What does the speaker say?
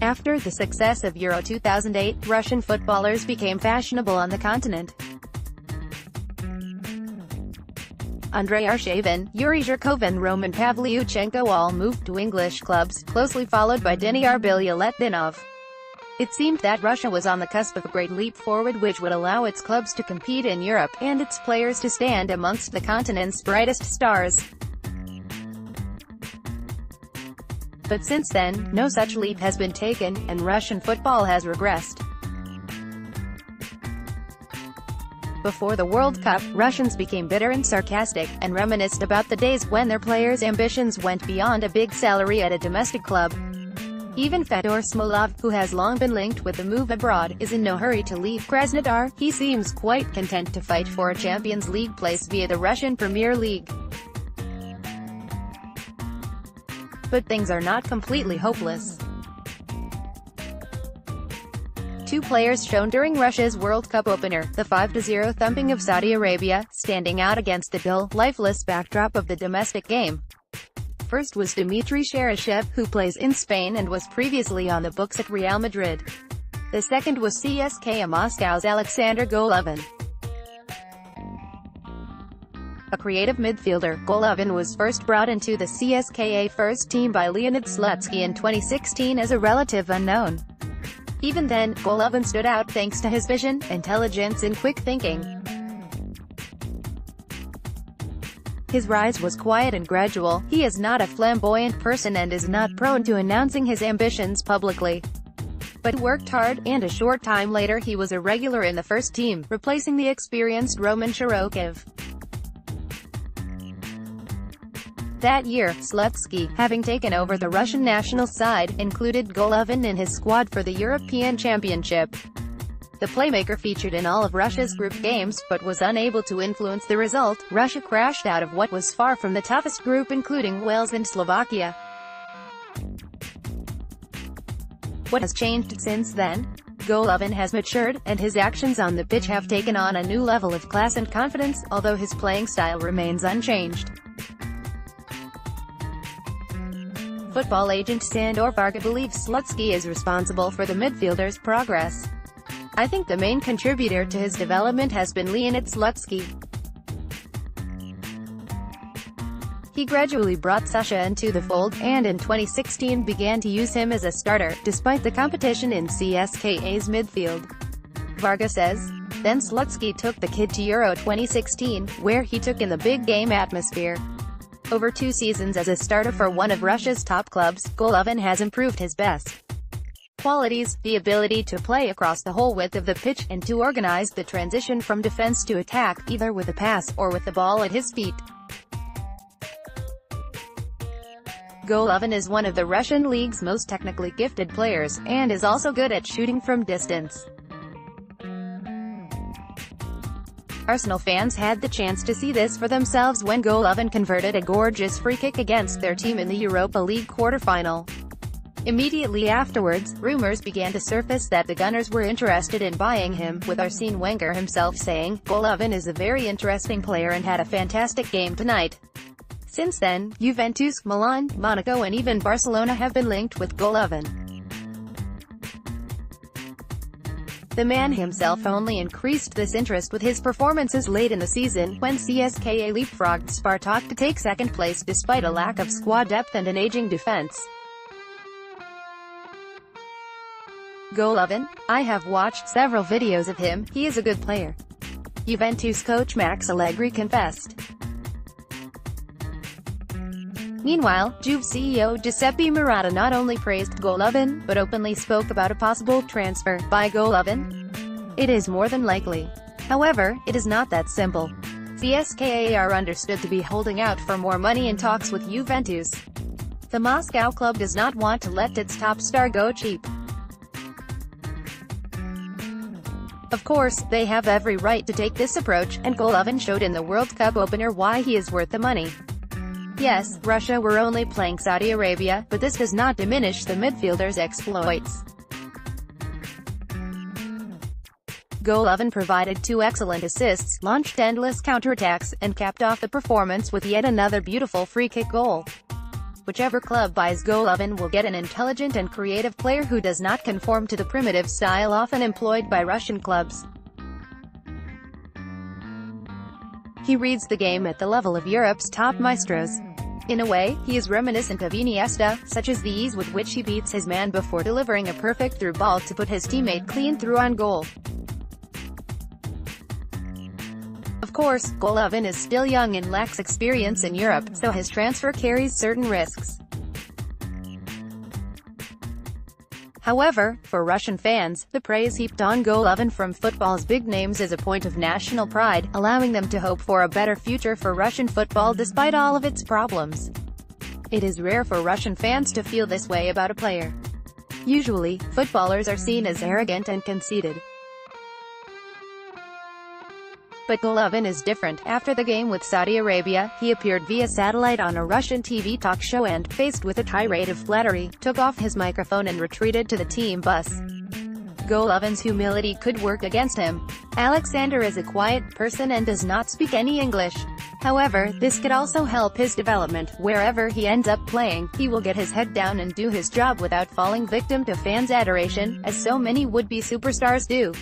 After the success of Euro 2008, Russian footballers became fashionable on the continent. Andrey Arshavin, Yuri, Zhirkov and Roman Pavlyuchenko all moved to English clubs, closely followed by Diniyar Bilyaletdinov. It seemed that Russia was on the cusp of a great leap forward which would allow its clubs to compete in Europe, and its players to stand amongst the continent's brightest stars. But since then, no such leap has been taken, and Russian football has regressed. Before the World Cup, Russians became bitter and sarcastic, and reminisced about the days when their players' ambitions went beyond a big salary at a domestic club. Even Fedor Smolov, who has long been linked with the move abroad, is in no hurry to leave Krasnodar. He seems quite content to fight for a Champions League place via the Russian Premier League. But things are not completely hopeless. Two players shone during Russia's World Cup opener, the 5-0 thumping of Saudi Arabia, standing out against the dull, lifeless backdrop of the domestic game. First was Dmitry Cheryshev, who plays in Spain and was previously on the books at Real Madrid. The second was CSKA Moscow's Aleksandr Golovin. A creative midfielder, Golovin was first brought into the CSKA first team by Leonid Slutsky in 2016 as a relative unknown. Even then, Golovin stood out thanks to his vision, intelligence and quick thinking. His rise was quiet and gradual. He is not a flamboyant person and is not prone to announcing his ambitions publicly. But worked hard, and a short time later he was a regular in the first team, replacing the experienced Roman Zhirkov. That year, Slutsky, having taken over the Russian national side, included Golovin in his squad for the European Championship. The playmaker featured in all of Russia's group games, but was unable to influence the result. Russia crashed out of what was far from the toughest group, including Wales and Slovakia. What has changed since then? Golovin has matured, and his actions on the pitch have taken on a new level of class and confidence, although his playing style remains unchanged. Football agent Sandor Varga believes Slutsky is responsible for the midfielder's progress. I think the main contributor to his development has been Leonid Slutsky. He gradually brought Sasha into the fold, and in 2016 began to use him as a starter, despite the competition in CSKA's midfield. Varga says, then Slutsky took the kid to Euro 2016, where he took in the big game atmosphere. Over 2 seasons as a starter for one of Russia's top clubs, Golovin has improved his best qualities, the ability to play across the whole width of the pitch, and to organize the transition from defense to attack, either with a pass, or with the ball at his feet. Golovin is one of the Russian league's most technically gifted players, and is also good at shooting from distance. Arsenal fans had the chance to see this for themselves when Golovin converted a gorgeous free kick against their team in the Europa League quarter-final. Immediately afterwards, rumors began to surface that the Gunners were interested in buying him, with Arsene Wenger himself saying, "Golovin is a very interesting player and had a fantastic game tonight." Since then, Juventus, Milan, Monaco and even Barcelona have been linked with Golovin. The man himself only increased this interest with his performances late in the season, when CSKA leapfrogged Spartak to take second place despite a lack of squad depth and an aging defense. Golovin? I have watched several videos of him, he is a good player. Juventus coach Max Allegri confessed. Meanwhile, Juve CEO Giuseppe Marotta not only praised Golovin, but openly spoke about a possible transfer by Golovin. It is more than likely. However, it is not that simple. CSKA are understood to be holding out for more money in talks with Juventus. The Moscow club does not want to let its top star go cheap. Of course, they have every right to take this approach, and Golovin showed in the World Cup opener why he is worth the money. Yes, Russia were only playing Saudi Arabia, but this does not diminish the midfielder's exploits. Golovin provided 2 excellent assists, launched endless counterattacks, and capped off the performance with yet another beautiful free kick goal. Whichever club buys Golovin will get an intelligent and creative player who does not conform to the primitive style often employed by Russian clubs. He reads the game at the level of Europe's top maestros. In a way, he is reminiscent of Iniesta, such as the ease with which he beats his man before delivering a perfect through ball to put his teammate clean through on goal. Of course, Golovin is still young and lacks experience in Europe, so his transfer carries certain risks. However, for Russian fans, the praise heaped on Golovin from football's big names is a point of national pride, allowing them to hope for a better future for Russian football despite all of its problems. It is rare for Russian fans to feel this way about a player. Usually, footballers are seen as arrogant and conceited. But Golovin is different. After the game with Saudi Arabia, he appeared via satellite on a Russian TV talk show and, faced with a tirade of flattery, took off his microphone and retreated to the team bus. Golovin's humility could work against him. Aleksandr is a quiet person and does not speak any English. However, this could also help his development. Wherever he ends up playing, he will get his head down and do his job without falling victim to fans' adoration, as so many would-be superstars do.